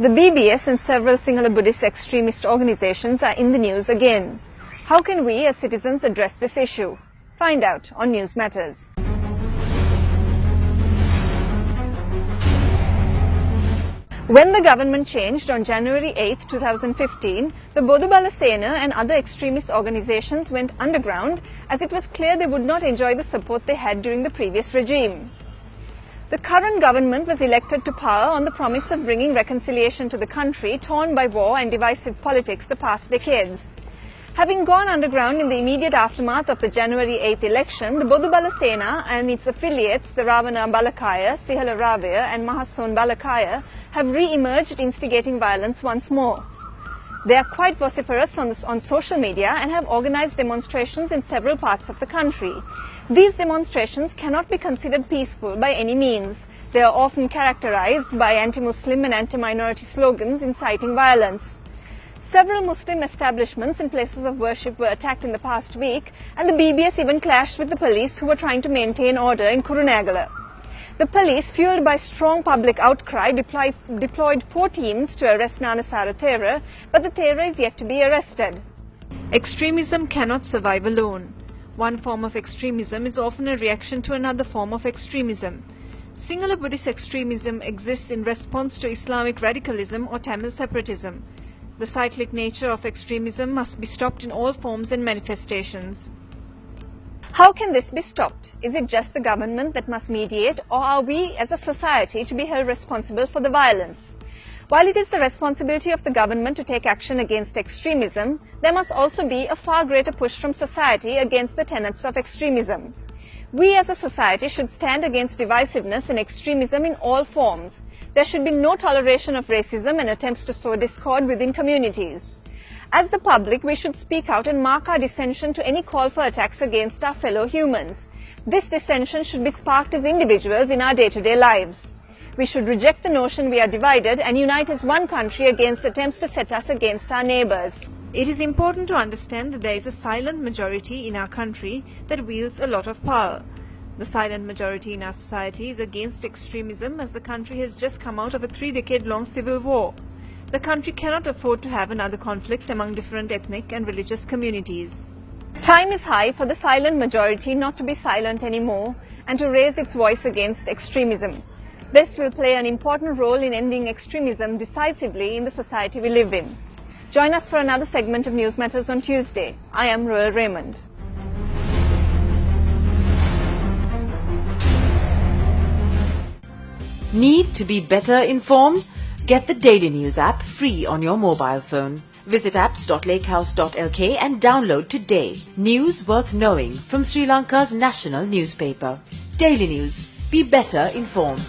The BBS and several Sinhala Buddhist extremist organizations are in the news again. How can we as citizens address this issue? Find out on News Matters. When the government changed on January 8, 2015, the Bodubala Sena and other extremist organizations went underground as it was clear they would not enjoy the support they had during the previous regime. The current government was elected to power on the promise of bringing reconciliation to the country torn by war and divisive politics the past decades. Having gone underground in the immediate aftermath of the January 8th election, the Bodubala Sena and its affiliates, the Ravana Balakaya, Sihala Ravaya and Mahason Balakaya, have re-emerged instigating violence once more. They are quite vociferous on social media and have organized demonstrations in several parts of the country. These demonstrations cannot be considered peaceful by any means. They are often characterized by anti-Muslim and anti-minority slogans inciting violence. Several Muslim establishments and places of worship were attacked in the past week, and the BBS even clashed with the police who were trying to maintain order in Kurunegala. The police, fueled by strong public outcry, deployed 4 teams to arrest Nanasara Thera, but the Thera is yet to be arrested. Extremism cannot survive alone. One form of extremism is often a reaction to another form of extremism. Sinhala Buddhist extremism exists in response to Islamic radicalism or Tamil separatism. The cyclic nature of extremism must be stopped in all forms and manifestations. How can this be stopped? Is it just the government that must mediate, or are we as a society to be held responsible for the violence? While it is the responsibility of the government to take action against extremism, there must also be a far greater push from society against the tenets of extremism. We as a society should stand against divisiveness and extremism in all forms. There should be no toleration of racism and attempts to sow discord within communities. As the public, we should speak out and mark our dissension to any call for attacks against our fellow humans. This dissension should be sparked as individuals in our day-to-day lives. We should reject the notion we are divided and unite as one country against attempts to set us against our neighbors. It is important to understand that there is a silent majority in our country that wields a lot of power. The silent majority in our society is against extremism as the country has just come out of a 3-decade-long civil war. The country cannot afford to have another conflict among different ethnic and religious communities. Time is high for the silent majority not to be silent anymore and to raise its voice against extremism. This will play an important role in ending extremism decisively in the society we live in. Join us for another segment of News Matters on Tuesday. I am Royal Raymond. Need to be better informed? Get the Daily News app free on your mobile phone. Visit apps.lakehouse.lk and download today. News worth knowing from Sri Lanka's national newspaper. Daily News. Be better informed.